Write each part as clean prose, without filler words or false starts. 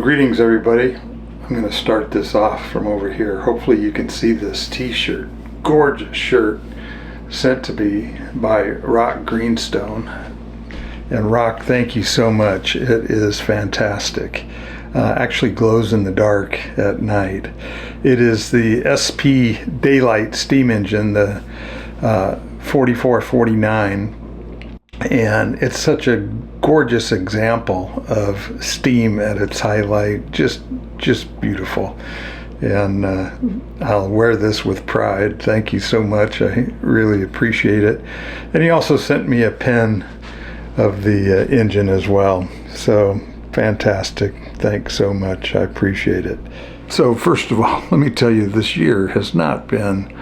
Greetings everybody. I'm going to start this off from over here. Hopefully you can see this t-shirt. Gorgeous shirt sent to me by Rock Greenstone. And Rock, thank you so much. It is fantastic. Actually glows in the dark at night. It is the SP Daylight steam engine, the 4449. And it's such a gorgeous example of steam at its highlight. Just beautiful. And I'll wear this with pride. Thank you so much. I really appreciate it. And he also sent me a pen of the engine as well. So fantastic. Thanks so much. I appreciate it. So first of all, let me tell you, this year has not been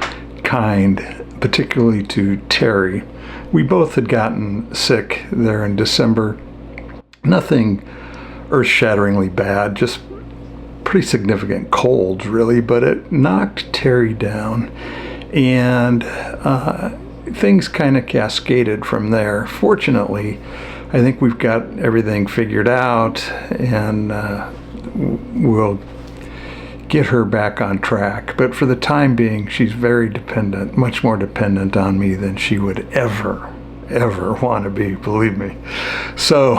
kind, particularly to Terry. We both had gotten sick there in December. Nothing earth-shatteringly bad, just pretty significant colds really, but it knocked Terry down, and things kind of cascaded from there. Fortunately, I think we've got everything figured out, and we'll get her back on track. But for the time being, she's very dependent, much more dependent on me than she would ever want to be, believe me. So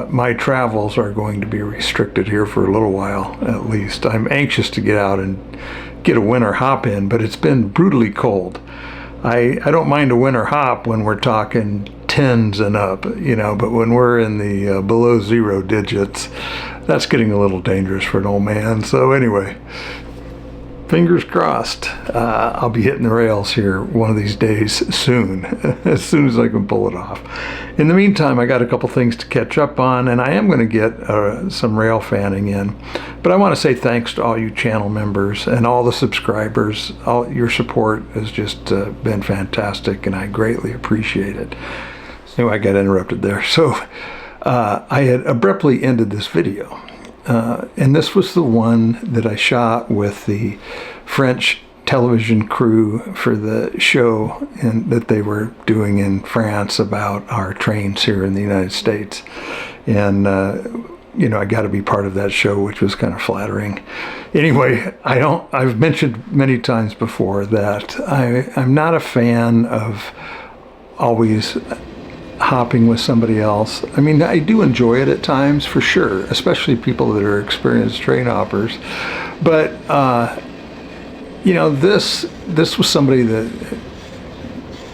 my travels are going to be restricted here for a little while at least. I'm anxious to get out and get a winter hop in, but it's been brutally cold. I don't mind a winter hop when we're talking 10s and up, you know, but when we're in the below 0 digits, that's getting a little dangerous for an old man. So anyway, fingers crossed, I'll be hitting the rails here one of these days soon, as soon as I can pull it off. In the meantime, I got a couple things to catch up on, and I am going to get some rail fanning in. But I want to say thanks to all you channel members and all the subscribers. All your support has just been fantastic, and I greatly appreciate it. So anyway, I got interrupted there. So I had abruptly ended this video. And this was the one that I shot with the French television crew for the show that they were doing in France about our trains here in the United States. And, you know, I got to be part of that show, which was kind of flattering. Anyway, I've mentioned many times before that I'm not a fan of always hopping with somebody else. I mean, I do enjoy it at times, for sure, especially people that are experienced train hoppers. But you know, this was somebody that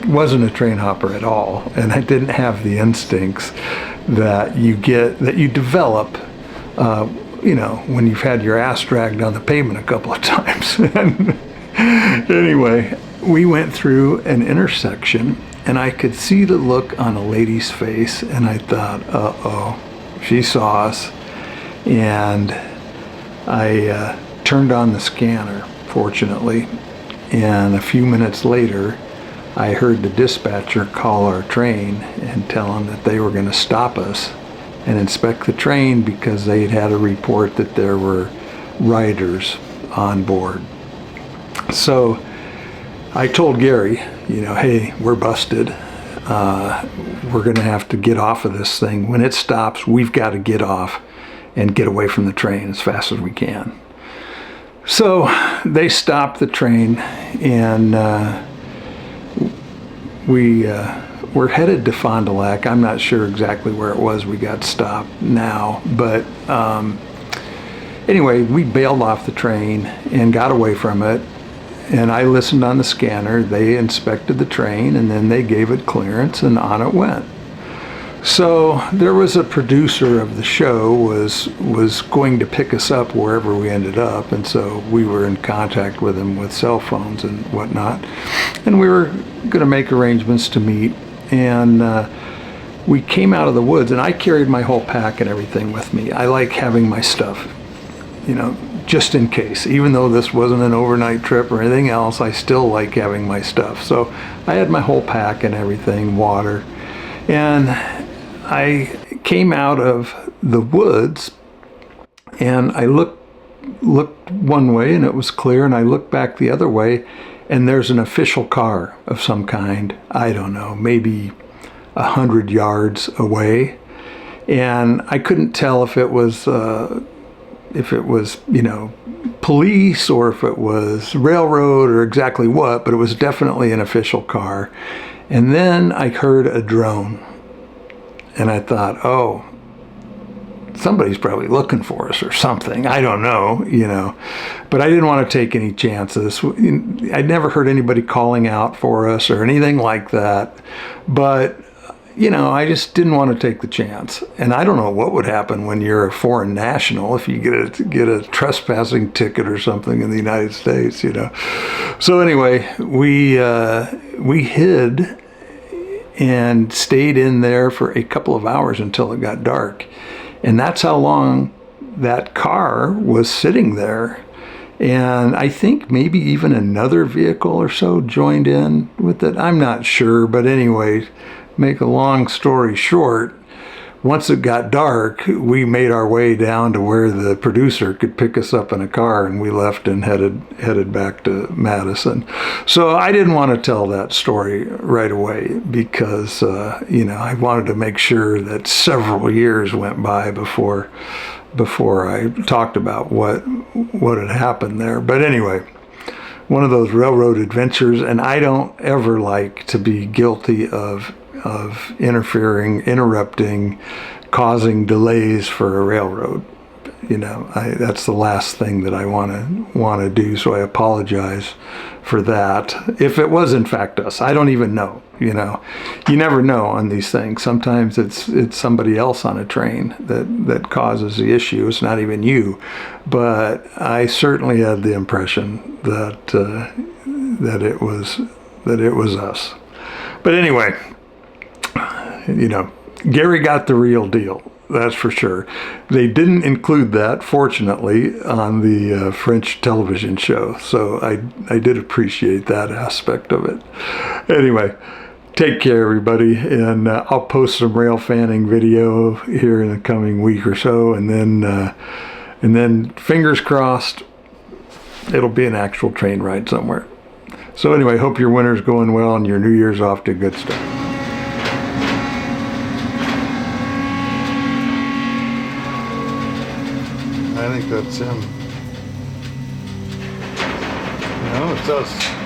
wasn't a train hopper at all, and I didn't have the instincts that you develop, you know, when you've had your ass dragged on the pavement a couple of times. Anyway, we went through an intersection, and I could see the look on a lady's face, and I thought, uh-oh, she saw us. And I turned on the scanner, fortunately, and a few minutes later, I heard the dispatcher call our train and tell them that they were going to stop us and inspect the train because they'd had a report that there were riders on board. So I told Gary, you know, hey, we're busted. We're going to have to get off of this thing. When it stops, we've got to get off and get away from the train as fast as we can. So they stopped the train, and we were headed to Fond du Lac. I'm not sure exactly where it was we got stopped now, but anyway, we bailed off the train and got away from it. And I listened on the scanner. They inspected the train, and then they gave it clearance, and on it went. So there was a producer of the show was going to pick us up wherever we ended up, and so we were in contact with him with cell phones and whatnot, and we were going to make arrangements to meet. And we came out of the woods, and I carried my whole pack and everything with me. I like having my stuff, you know, just in case. Even though this wasn't an overnight trip or anything else, I still like having my stuff. So I had my whole pack and everything, water. And I came out of the woods, and I looked one way and it was clear, and I looked back the other way, and there's an official car of some kind, I don't know, maybe 100 yards away. And I couldn't tell if it was if it was, you know, police or if it was railroad or exactly what, but it was definitely an official car. And then I heard a drone, and I thought, oh, somebody's probably looking for us or something. I don't know, you know, but I didn't want to take any chances. I'd never heard anybody calling out for us or anything like that, but you know, I just didn't want to take the chance. And I don't know what would happen when you're a foreign national if you get a trespassing ticket or something in the United States, you know. So anyway, we hid and stayed in there for a couple of hours until it got dark. And that's how long that car was sitting there. And I think maybe even another vehicle or so joined in with it. I'm not sure, but anyway, make a long story short, once it got dark, we made our way down to where the producer could pick us up in a car, and we left and headed back to Madison. So I didn't want to tell that story right away because you know, I wanted to make sure that several years went by before I talked about what had happened there. But anyway, one of those railroad adventures, and I don't ever like to be guilty of interfering, interrupting, causing delays for a railroad. You know, that's the last thing that I want to do. So I apologize for that. If it was in fact us, I don't even know. You know, you never know on these things. Sometimes it's somebody else on a train that causes the issue. It's not even you. But I certainly had the impression that it was us. But anyway, you know, Gary got the real deal, that's for sure. They didn't include that, fortunately, on the French television show, so I did appreciate that aspect of it. Anyway, take care, everybody, and I'll post some rail fanning video here in the coming week or so, and then fingers crossed, it'll be an actual train ride somewhere. So anyway, hope your winter's going well and your New Year's off to a good start. I think that's him. No, it's us.